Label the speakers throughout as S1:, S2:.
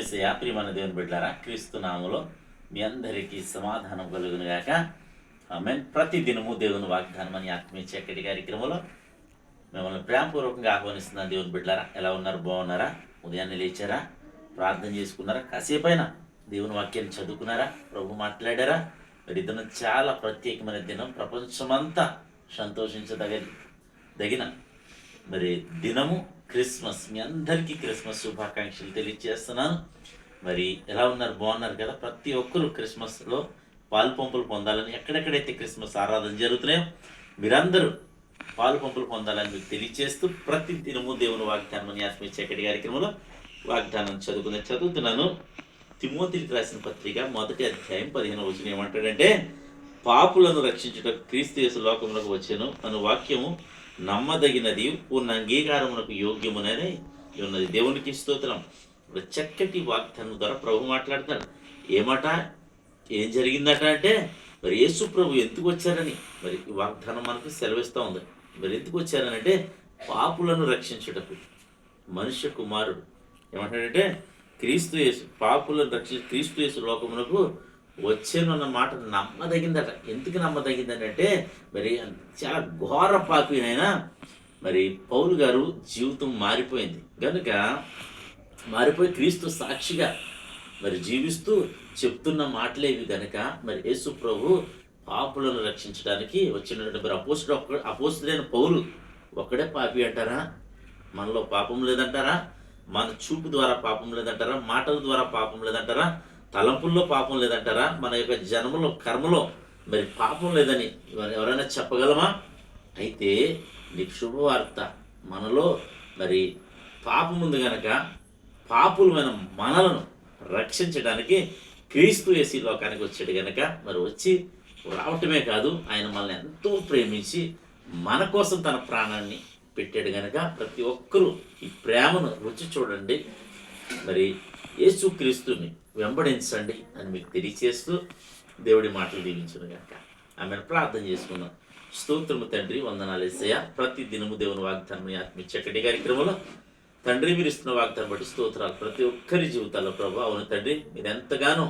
S1: యేసయ్య. ప్రియమైన దేవుని బిడ్డలారా, క్రీస్తు నామములో మీ అందరికీ సమాధానం కలుగును గాక. ఆమేన్. ప్రతి దినము దేవుని వాగ్దానం అని ఆత్మీయ చక్కటి కార్యక్రమంలో మిమ్మల్ని ప్రేమపూర్వకంగా ఆహ్వానిస్తున్నాను. దేవుని బిడ్డలారా, ఎలా ఉన్నారు? బాగున్నారా? ఉదయాన్నే లేచారా? ప్రార్థన చేసుకున్నారా? కాసేపైనా దేవుని వాక్యాన్ని చదువుకున్నారా? ప్రభు మాట్లాడారా? మరి దినం చాలా ప్రత్యేకమైన దినం. ప్రపంచమంతా సంతోషించదగిన మరి దినము క్రిస్మస్. మీ అందరికీ క్రిస్మస్ శుభాకాంక్షలు తెలియజేస్తున్నాను. మరి ఎలా ఉన్నారు? బాగున్నారు కదా? ప్రతి ఒక్కరూ క్రిస్మస్లో పాలు పంపులు పొందాలని, ఎక్కడెక్కడైతే క్రిస్మస్ ఆరాధన జరుగుతున్నాయో మీరందరూ పాలు పంపులు పొందాలని మీకు తెలియజేస్తూ ప్రతి దినము దేవుని వాగ్దానం అని ఆత్మీయ చక్కటి కార్యక్రమంలో వాగ్దానం చదువుతున్నాను. తిమోతికి రాసిన పత్రిక 1వ అధ్యాయం 15వ వచనం ఏమంటాడంటే, పాపులను రక్షించుటకు క్రీస్తు యేసు లోకమునకు వచ్చెను అను వాక్యము నమ్మదగినది, పూర్ణ అంగీకారమునకు యోగ్యముననే ఉన్నది. దేవునికి స్తోత్రం. చక్కటి వాగ్దానం ద్వారా ప్రభు మాట్లాడతాడు. ఏమట, ఏం జరిగిందట అంటే, మరి యేసు ప్రభు ఎందుకు వచ్చారని మరి ఈ వాగ్దానం మనకు సెలవిస్తూ ఉంది. మరి ఎందుకు వచ్చారని అంటే, పాపులను రక్షించుటకు మనుష్య కుమారుడు ఏమంటాడంటే, క్రీస్తు యేసు పాపులను క్రీస్తు యేసు లోకమునకు వచ్చాను అన్న మాట నమ్మదగిందట. ఎందుకు నమ్మదగిందంటే, మరి చాలా ఘోర పాపి అయినా మరి పౌలు గారు జీవితం మారిపోయింది కనుక, మారిపోయి క్రీస్తు సాక్షిగా మరి జీవిస్తూ చెప్తున్న మాటలేవి కనుక, మరి యేసు ప్రభు పాపులను రక్షించడానికి వచ్చినటువంటి మరి అపోస్తుడైన పౌలు ఒక్కడే పాపి అంటారా? మనలో పాపం లేదంటారా? మన చూపు ద్వారా పాపం లేదంటారా? మాటల ద్వారా పాపం లేదంటారా? తలంపుల్లో పాపం లేదంటారా? మన యొక్క జన్మలో కర్మలో మరి పాపం లేదని ఎవరైనా చెప్పగలమా? అయితే నీకు శుభవార్త, మనలో మరి పాపం ఉంది కనుక పాపులమైన మనలను రక్షించడానికి క్రీస్తు యేసు లోకానికి వచ్చాడు కనుక, మరి వచ్చి రావటమే కాదు, ఆయన మనల్ని ఎంతో ప్రేమించి మన కోసం తన ప్రాణాన్ని పెట్టాడు కనుక ప్రతి ఒక్కరూ ఈ ప్రేమను రుచి చూడండి, మరి యేసు క్రీస్తుని వెంబడించండి అని మీకు తెలియచేస్తూ దేవుడి మాటలు దీవించును కనుక ఆమె ప్రార్థన చేసుకుందాం. స్తోత్రము తండ్రి, వందనాలు యేసయ్య. ప్రతి దినము దేవుని వాగ్దానం ఆత్మీయ చక్కటి కార్యక్రమంలో తండ్రి మీరు ఇస్తున్న వాగ్దానం బట్టి స్తోత్రాలు. ప్రతి ఒక్కరి జీవితాల్లో ప్రభు, అవును తండ్రి, మీరు ఎంతగానో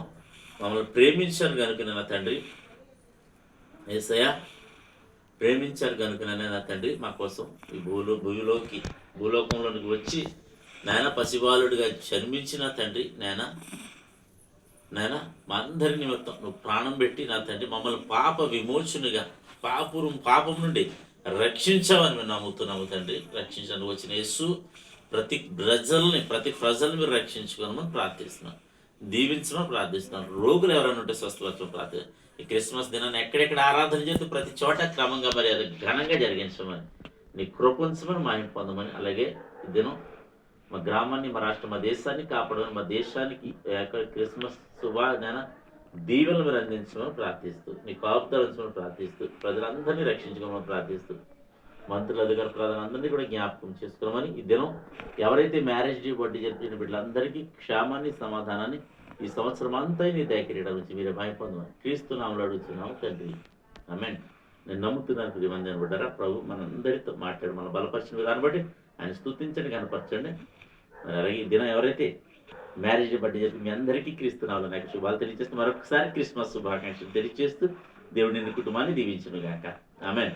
S1: మమ్మల్ని ప్రేమించారు కనుక నా తండ్రి యేసయ్య, ప్రేమించారు కనుకనే నా తండ్రి మా కోసం ఈ భూలోకంలోనికి వచ్చి నాయన పసిబాలుడిగా జన్మించిన తండ్రి, నాయన మా అందరి నిమిత్తం నువ్వు ప్రాణం పెట్టి నా తండ్రి మమ్మల్ని పాప విమోచనగా పాపం నుండి రక్షించావని మేము నమ్ముతున్నాము తండ్రి. రక్షించడానికి వచ్చిన యేసు ప్రతి ప్రజల్ని మీరు రక్షించుకోమని ప్రార్థిస్తున్నాం, దీవించమని ప్రార్థిస్తున్నాం. రోగులు ఎవరైనా ఉంటే స్వస్థపరచమని ప్రార్థన. ఈ క్రిస్మస్ దినాన్ని ఎక్కడెక్కడ ఆరాధన చేస్తూ ప్రతి చోట క్రమంగా మరి అది ఘనంగా జరిగించమని, నీ కృపించమని మాయం పొందమని, అలాగే ఈ దినం మా గ్రామాన్ని, మా రాష్ట్రం, మా దేశాన్ని కాపాడమని, మా దేశానికి క్రిస్మస్ దీవెనలు మీరు అందించమని ప్రార్థిస్తూ, నీ కాపుదలు ఉంచమని ప్రార్థిస్తూ, ప్రజలందరినీ రక్షించుకోమని ప్రార్థిస్తూ, మంత్రులు, అధికార ప్రజలందరినీ కూడా జ్ఞాపకం చేసుకోమని, ఈ దినం ఎవరైతే మ్యారేజ్ డే బర్త్డే జరిపిన బిడ్డలందరికీ క్షేమాన్ని, సమాధానాన్ని ఈ సంవత్సరం అంతా నీ దయకిరీడం నుంచి మీరే భయం పొందమని క్రీస్తు నామములో అడుగుతున్నాము తండ్రి. ఆమేన్. నేను నమ్ముతున్నాను. 10 మంది అనుకుంటారా? ప్రభు మనందరితో మాట్లాడి మన బలపరిచిన విధానం బట్టి ఆయన స్తుతించండి, కనపరచండి. మరి అలాగే ఈ దినం ఎవరైతే మ్యారేజ్ బట్టి చెప్పి మీ అందరికీ క్రీస్తు నామములో నాకు శుభాలు తెలియజేస్తూ మరొకసారి క్రిస్మస్ శుభాకాంక్షలు తెలియజేస్తూ దేవుడి నిన్ను కుటుంబాన్ని దీవించును గాక. ఆమేన్.